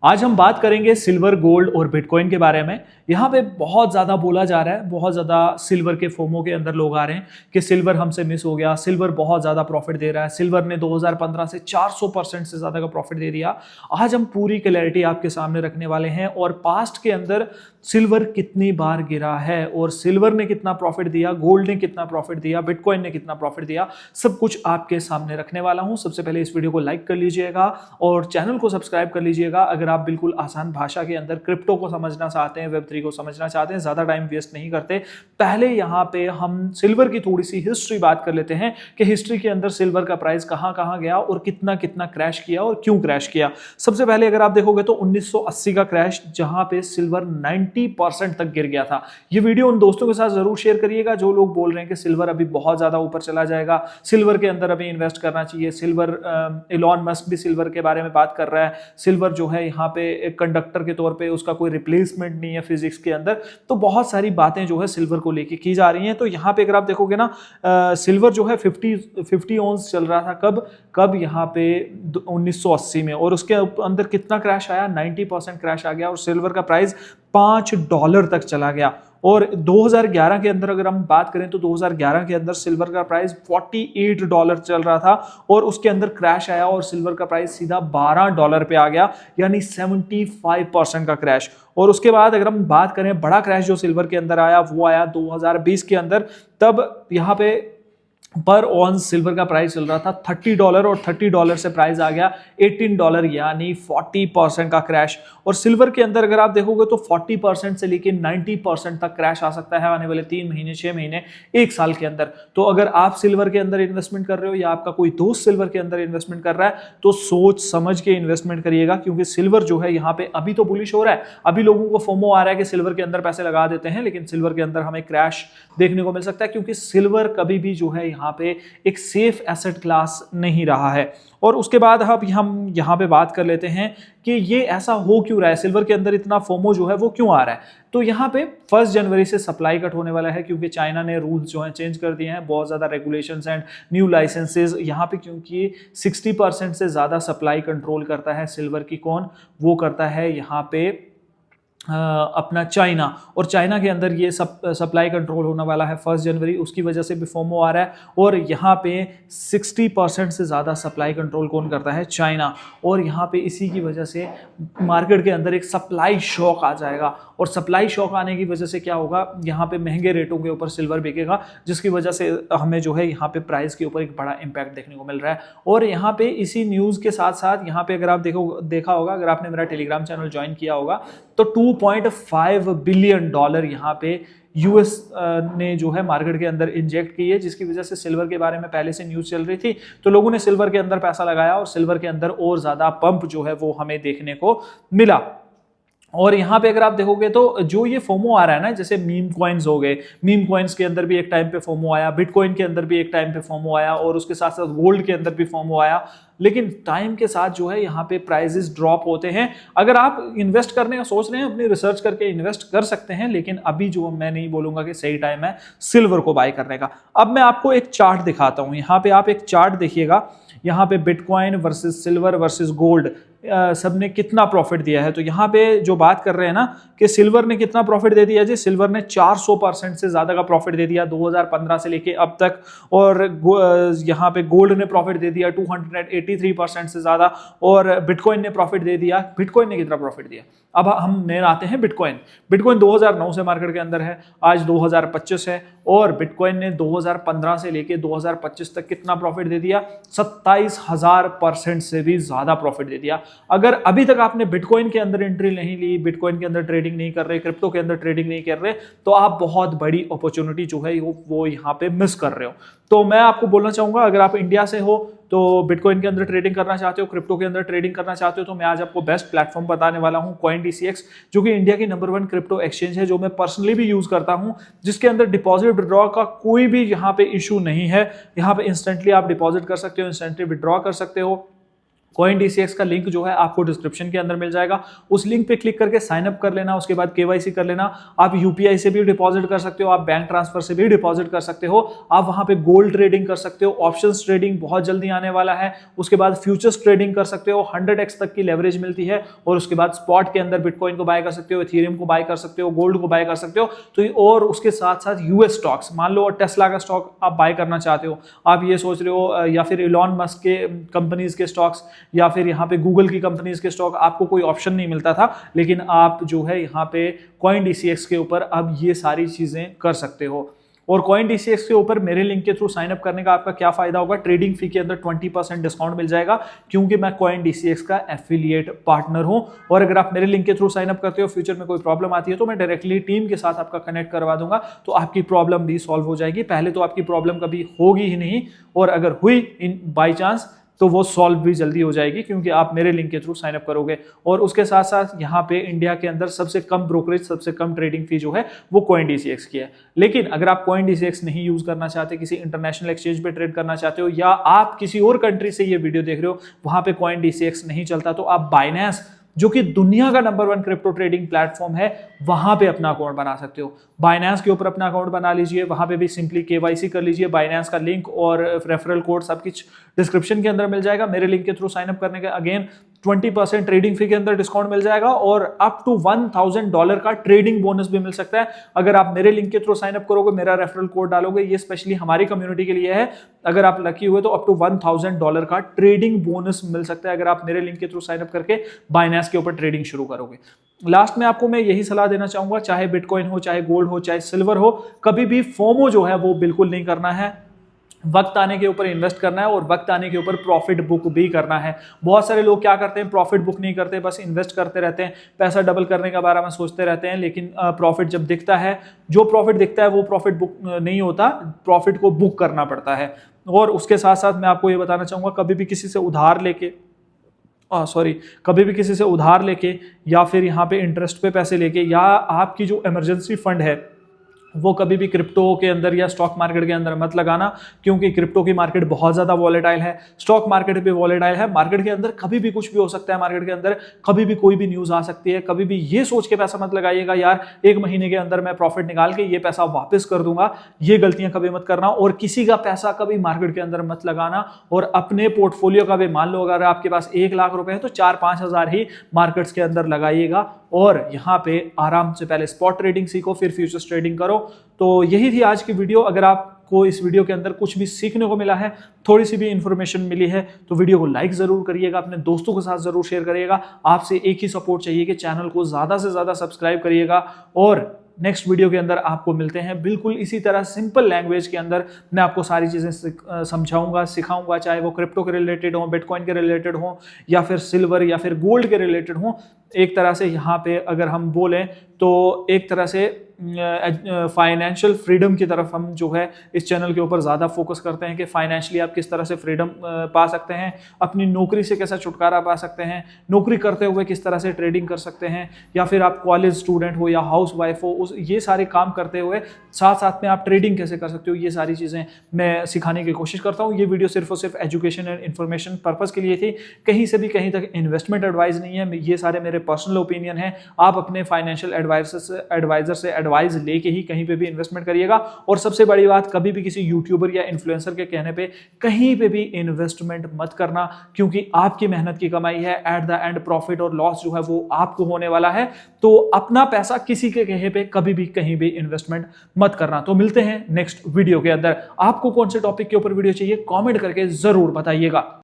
आज हम बात करेंगे सिल्वर, गोल्ड और बिटकॉइन के बारे में। यहाँ पे बहुत ज़्यादा बोला जा रहा है, बहुत ज़्यादा सिल्वर के फोमो के अंदर लोग आ रहे हैं कि सिल्वर हमसे मिस हो गया, सिल्वर बहुत ज़्यादा प्रॉफिट दे रहा है, सिल्वर ने 2015 से 400% से ज़्यादा का प्रॉफिट दे दिया। आज हम पूरी क्लैरिटी आपके सामने रखने वाले हैं और पास्ट के अंदर सिल्वर कितनी बार गिरा है और सिल्वर ने कितना प्रॉफिट दिया, गोल्ड ने कितना प्रॉफिट दिया, बिटकॉइन ने कितना प्रॉफिट दिया, सब कुछ आपके सामने रखने वाला हूं। सबसे पहले इस वीडियो को लाइक कर लीजिएगा और चैनल को सब्सक्राइब कर लीजिएगा अगर आप बिल्कुल आसान भाषा के अंदर क्रिप्टो को समझना चाहते हैं, वेब 3 को समझना चाहते हैं। ज्यादा टाइम वेस्ट नहीं करते, पहले यहां पे हम सिल्वर की थोड़ी सी हिस्ट्री बात कर लेते हैं कि हिस्ट्री के अंदर सिल्वर का प्राइस कहां कहां गया और कितना कितना क्रैश किया और क्यों क्रैश किया। सबसे पहले अगर आप देखोगे तो 1980 का क्रैश, जहां पे सिल्वर 90% तक गिर गया था। ये वीडियो उन दोस्तों के साथ जरूर शेयर करिएगा जो लोग बोल रहे हैं कि सिल्वर अभी बहुत ज्यादा ऊपर चला जाएगा, सिल्वर के अंदर अभी इन्वेस्ट करना चाहिए। सिल्वर, इलॉन मस्क भी सिल्वर के बारे में बात कर रहा है। सिल्वर जो है यहाँ पे एक कंडक्टर के तौर पे उसका कोई रिप्लेसमेंट नहीं है फिजिक्स के अंदर। तो बहुत सारी बातें जो है सिल्वर को लेके की जा रही हैं। तो यहाँ पे अगर आप देखोगे ना, सिल्वर जो है 50 ऑन्स चल रहा था कब यहाँ पे 1980 में, और उसके अंदर कितना क्रैश आया, 90% क्रैश आ गया और सिल्वर का प्राइस $5 तक चला गया। और 2011 के अंदर अगर हम बात करें तो 2011 के अंदर सिल्वर का प्राइस $48 चल रहा था और उसके अंदर क्रैश आया और सिल्वर का प्राइस सीधा $12 पे आ गया, यानी 75% का क्रैश। और उसके बाद अगर हम बात करें बड़ा क्रैश जो सिल्वर के अंदर आया, वो आया 2020 के अंदर। तब यहाँ पे पर ऑन्स सिल्वर का प्राइस चल रहा था $30 और $30 से प्राइस आ गया $18, यानी 40% का क्रैश। और सिल्वर के अंदर अगर आप देखोगे तो 40% से लेकर 90% तक क्रैश आ सकता है आने वाले 3 महीने, 6 महीने, 1 साल के अंदर। तो अगर आप सिल्वर के अंदर इन्वेस्टमेंट कर रहे हो या आपका कोई दोस्त सिल्वर के अंदर इन्वेस्टमेंट कर रहा है तो सोच समझ के इन्वेस्टमेंट करिएगा, क्योंकि सिल्वर जो है यहाँ पे अभी तो बुलिश हो रहा है। अभी लोगों को फोमो आ रहा है कि सिल्वर के अंदर पैसे लगा देते हैं, लेकिन सिल्वर के अंदर हमें क्रैश देखने को मिल सकता है, क्योंकि सिल्वर कभी भी जो है यहाँ पे एक सेफ एसेट क्लास नहीं रहा है। और उसके बाद अब हम यहाँ पे बात कर लेते हैं कि ये ऐसा हो क्यों रहा है, सिल्वर के अंदर इतना फोमो जो है वो क्यों आ रहा है। तो यहाँ पे 1 जनवरी से सप्लाई कट होने वाला है, क्योंकि चाइना ने रूल्स जो है चेंज कर दिए हैं, बहुत ज्यादा रेगुलेशंस एंड न्यू लाइसेंसेज यहाँ पे, क्योंकि 60% से ज्यादा सप्लाई कंट्रोल करता है सिल्वर की। कौन वो करता है यहाँ पे? अपना चाइना। और चाइना के अंदर ये सप्लाई कंट्रोल होने वाला है 1 जनवरी, उसकी वजह से भी फोमो आ रहा है। और यहाँ पे 60% से ज़्यादा सप्लाई कंट्रोल कौन करता है? चाइना। और यहाँ पे इसी की वजह से मार्केट के अंदर एक सप्लाई शॉक आ जाएगा, और सप्लाई शॉक आने की वजह से क्या होगा, यहाँ पे महंगे रेटों के ऊपर सिल्वर बिकेगा, जिसकी वजह से हमें जो है यहाँ पे प्राइस के ऊपर एक बड़ा इंपैक्ट देखने को मिल रहा है। और यहाँ पे इसी न्यूज़ के साथ साथ यहाँ पे अगर आप देखा होगा, अगर आपने मेरा टेलीग्राम चैनल ज्वाइन किया होगा तो $2.5 बिलियन यहाँ पे यूएस ने जो है मार्केट के अंदर इंजेक्ट की है, जिसकी वजह से सिल्वर के बारे में पहले से न्यूज़ चल रही थी। तो लोगों ने सिल्वर के अंदर पैसा लगाया और सिल्वर के अंदर और ज़्यादा पंप जो है वो हमें देखने को मिला। और यहाँ पे अगर आप देखोगे तो जो ये फोमो आ रहा है ना, जैसे मीम कॉइन्स हो गए, मीम कॉइन्स के अंदर भी एक टाइम पे फोमो आया, बिटकॉइन के अंदर भी एक टाइम पे फोमो आया, और उसके साथ साथ गोल्ड के अंदर भी फोमो आया। लेकिन टाइम के साथ जो है यहाँ पे प्राइसेस ड्रॉप होते हैं। अगर आप इन्वेस्ट करने का सोच रहे हैं, अपनी रिसर्च करके इन्वेस्ट कर सकते हैं, लेकिन अभी जो मैं नहीं बोलूंगा कि सही टाइम है सिल्वर को बाय करने का। अब मैं आपको एक चार्ट दिखाता हूँ। यहाँ पे आप एक चार्ट देखिएगा, यहाँ पे bitcoin versus silver versus gold सबने कितना प्रॉफिट दिया है। तो यहाँ पे जो बात कर रहे हैं ना कि सिल्वर ने कितना प्रॉफिट दे दिया जी, सिल्वर ने 400% से ज्यादा का प्रॉफिट दे दिया 2015 से लेके अब तक। और यहाँ पे गोल्ड ने प्रॉफिट दे दिया 283% से ज्यादा, और बिटकॉइन ने प्रॉफिट दे दिया। बिटकॉइन ने कितना प्रॉफिट दिया? अब हम नए आते हैं बिटकॉइन। बिटकॉइन 2009 से मार्केट के अंदर है, आज 2025 है, और बिटकॉइन ने 2015 से लेके 2025 तक कितना प्रॉफिट दे दिया? 27,000% से भी ज्यादा प्रॉफिट दे दिया। अगर अभी तक आपने बिटकॉइन के अंदर एंट्री नहीं ली, बिटकॉइन के अंदर ट्रेडिंग नहीं कर रहे, क्रिप्टो के अंदर ट्रेडिंग नहीं कर रहे, तो आप बहुत बड़ी अपॉर्चुनिटी जो है वो यहाँ पे मिस कर रहे हो। तो मैं आपको बोलना चाहूंगा, अगर आप इंडिया से हो तो बिटकॉइन के अंदर ट्रेडिंग करना चाहते हो, क्रिप्टो के अंदर ट्रेडिंग करना चाहते हो, तो मैं आज आपको बेस्ट प्लेटफॉर्म बताने वाला हूं, CoinDCX, जो कि इंडिया की नंबर 1 क्रिप्टो एक्सचेंज है, जो मैं पर्सनली भी यूज करता हूं, जिसके अंदर डिपॉजिट विड्रॉ का कोई भी यहाँ पे इशू नहीं है। यहाँ पे इंस्टेंटली आप डिपॉजिट कर सकते हो, इंस्टेंटली विड्रॉ कर सकते हो, CoinDCX का लिंक जो है आपको डिस्क्रिप्शन के अंदर मिल जाएगा, उस लिंक पे क्लिक करके साइन अप कर लेना, उसके बाद KYC कर लेना। आप UPI से भी डिपॉजिट कर सकते हो, आप बैंक ट्रांसफर से भी डिपॉजिट कर सकते हो, आप वहां पे गोल्ड ट्रेडिंग कर सकते हो, ऑप्शंस ट्रेडिंग बहुत जल्दी आने वाला है, उसके बाद फ्यूचर्स ट्रेडिंग कर सकते हो, 100x तक की लेवरेज मिलती है, और उसके बाद स्पॉट के अंदर बिटकॉइन को बाय कर सकते हो, इथेरियम को बाय कर सकते हो, गोल्ड को बाय कर सकते हो। तो और उसके साथ साथ US स्टॉक्स, मान लो टेस्ला का स्टॉक आप बाय करना चाहते हो, आप ये सोच रहे हो, या फिर इलॉन मस्क के कंपनीज के स्टॉक्स, या फिर यहाँ पे गूगल की कंपनीज के स्टॉक, आपको कोई ऑप्शन नहीं मिलता था, लेकिन आप जो है यहाँ पे CoinDCX के ऊपर अब ये सारी चीजें कर सकते हो। और CoinDCX के ऊपर मेरे लिंक के थ्रू साइन अप करने का आपका क्या फायदा होगा, ट्रेडिंग फी के अंदर 20% डिस्काउंट मिल जाएगा, क्योंकि मैं CoinDCX का एफिलिएट पार्टनर हूं। और अगर आप मेरे लिंक के थ्रू साइन अप करते हो, फ्यूचर में कोई प्रॉब्लम आती है तो मैं डायरेक्टली टीम के साथ आपका कनेक्ट करवा दूंगा, तो आपकी प्रॉब्लम भी सॉल्व हो जाएगी। पहले तो आपकी प्रॉब्लम कभी होगी ही नहीं, और अगर हुई इन बाई चांस तो वो सॉल्व भी जल्दी हो जाएगी, क्योंकि आप मेरे लिंक के थ्रू साइन अप करोगे। और उसके साथ साथ यहाँ पे इंडिया के अंदर सबसे कम ब्रोकरेज, सबसे कम ट्रेडिंग फी जो है वो CoinDCX की है। लेकिन अगर आप CoinDCX नहीं यूज करना चाहते, किसी इंटरनेशनल एक्सचेंज पे ट्रेड करना चाहते हो, या आप किसी और कंट्री से ये वीडियो देख रहे हो वहां पे CoinDCX नहीं चलता, तो आप Binance, जो कि दुनिया का नंबर 1 क्रिप्टो ट्रेडिंग प्लेटफॉर्म है, वहां पे अपना अकाउंट बना सकते हो। Binance के ऊपर अपना अकाउंट बना लीजिए, वहां पे भी सिंपली KYC कर लीजिए। Binance का लिंक और रेफरल कोड सब कुछ डिस्क्रिप्शन के अंदर मिल जाएगा। मेरे लिंक के थ्रू साइन अप करने का अगेन 20% ट्रेडिंग फी के अंदर डिस्काउंट मिल जाएगा, और अप टू $1000 का ट्रेडिंग बोनस भी मिल सकता है अगर आप मेरे लिंक के थ्रू साइन अप करोगे, मेरा रेफरल कोड डालोगे। ये स्पेशली हमारी कम्युनिटी के लिए है। अगर आप लकी हुए तो अप टू $1000 का ट्रेडिंग बोनस मिल सकता है अगर आप मेरे लिंक के थ्रू साइन अप करके Binance के ऊपर ट्रेडिंग शुरू करोगे। लास्ट में आपको मैं यही सलाह देना चाहूंगा, चाहे बिटकॉइन हो, चाहे गोल्ड हो, चाहे सिल्वर हो, कभी भी फोमो जो है वो बिल्कुल नहीं करना है। वक्त आने के ऊपर इन्वेस्ट करना है, और वक्त आने के ऊपर प्रॉफिट बुक भी करना है। बहुत सारे लोग क्या करते हैं, प्रॉफिट बुक नहीं करते, बस इन्वेस्ट करते रहते हैं, पैसा डबल करने के बारे में सोचते रहते हैं, लेकिन प्रॉफिट जब दिखता है, जो प्रॉफिट दिखता है वो प्रॉफिट बुक नहीं होता, प्रॉफिट को बुक करना पड़ता है। और उसके साथ साथ मैं आपको ये बताना चाहूंगा, कभी भी किसी से उधार लेके या फिर यहाँ पे इंटरेस्ट पे पैसे लेके, या आपकी जो इमरजेंसी फंड है वो कभी भी क्रिप्टो के अंदर या स्टॉक मार्केट के अंदर मत लगाना, क्योंकि क्रिप्टो की मार्केट बहुत ज़्यादा वॉलेटाइल है, स्टॉक मार्केट भी वॉलेटाइल है। मार्केट के अंदर कभी भी कुछ भी हो सकता है, मार्केट के अंदर कभी भी कोई भी न्यूज़ आ सकती है। कभी भी ये सोच के पैसा मत लगाइएगा यार 1 महीने के अंदर मैं प्रॉफिट निकाल के ये पैसा वापस कर दूंगा, ये गलतियां कभी मत करना। और किसी का पैसा कभी मार्केट के अंदर मत लगाना, और अपने पोर्टफोलियो का भी, मान लो अगर आपके पास 1 लाख रुपए है तो 4-5 हज़ार ही मार्केट्स के अंदर लगाइएगा, और यहाँ पे आराम से पहले स्पॉट ट्रेडिंग सीखो, फिर फ्यूचर्स ट्रेडिंग करो। तो यही थी आज की वीडियो। अगर आपको इस वीडियो के अंदर कुछ भी सीखने को मिला है, थोड़ी सी भी इंफॉर्मेशन मिली है, तो वीडियो को लाइक जरूर करिएगा, अपने दोस्तों के साथ जरूर शेयर करिएगा। आपसे एक ही सपोर्ट चाहिए कि चैनल को ज्यादा से ज्यादा सब्सक्राइब करिएगा, और नेक्स्ट वीडियो के अंदर आपको मिलते हैं बिल्कुल इसी तरह सिंपल लैंग्वेज के अंदर। मैं आपको सारी चीज़ें समझाऊंगा, सिखाऊंगा, चाहे वो क्रिप्टो के रिलेटेड हो, बिटकॉइन के रिलेटेड हो, या फिर सिल्वर या फिर गोल्ड के रिलेटेड हो। एक तरह से यहाँ पे अगर हम बोलें तो एक तरह से फाइनेंशियल फ्रीडम की तरफ हम जो है इस चैनल के ऊपर ज़्यादा फोकस करते हैं कि फाइनेंशियली आप किस तरह से फ्रीडम पा सकते हैं, अपनी नौकरी से कैसा छुटकारा पा सकते हैं, नौकरी करते हुए किस तरह से ट्रेडिंग कर सकते हैं, या फिर आप कॉलेज स्टूडेंट हो या हाउस वाइफ हो, ये सारे काम करते हुए साथ साथ में आप ट्रेडिंग कैसे कर सकते हो, ये सारी चीज़ें मैं सिखाने की कोशिश करता हूँ। ये वीडियो सिर्फ और सिर्फ एजुकेशन एंड इन्फॉर्मेशन पर्पज़ के लिए थी, कहीं से भी कहीं तक इन्वेस्टमेंट एडवाइस नहीं है। ये सारे मेरे पर्सनल ओपिनियन है। आप अपने फाइनेंशियल एडवाइजर से एडवाइस लेके ही कहीं पे भी इन्वेस्टमेंट करिएगा। और सबसे बड़ी बात, कभी भी किसी यूट्यूबर या इन्फ्लुएंसर के कहने पे कहीं पे भी इन्वेस्टमेंट मत करना, क्योंकि आपकी मेहनत की कमाई है। एट द एंड प्रॉफिट और लॉस जो है वो आपको होने वाला है। तो अपना पैसा किसी के कहे पे कभी भी कहीं भी इन्वेस्टमेंट मत करना। तो मिलते हैं नेक्स्ट वीडियो के अंदर। आपको कौन से टॉपिक के ऊपर वीडियो चाहिए कमेंट करके जरूर बताइएगा।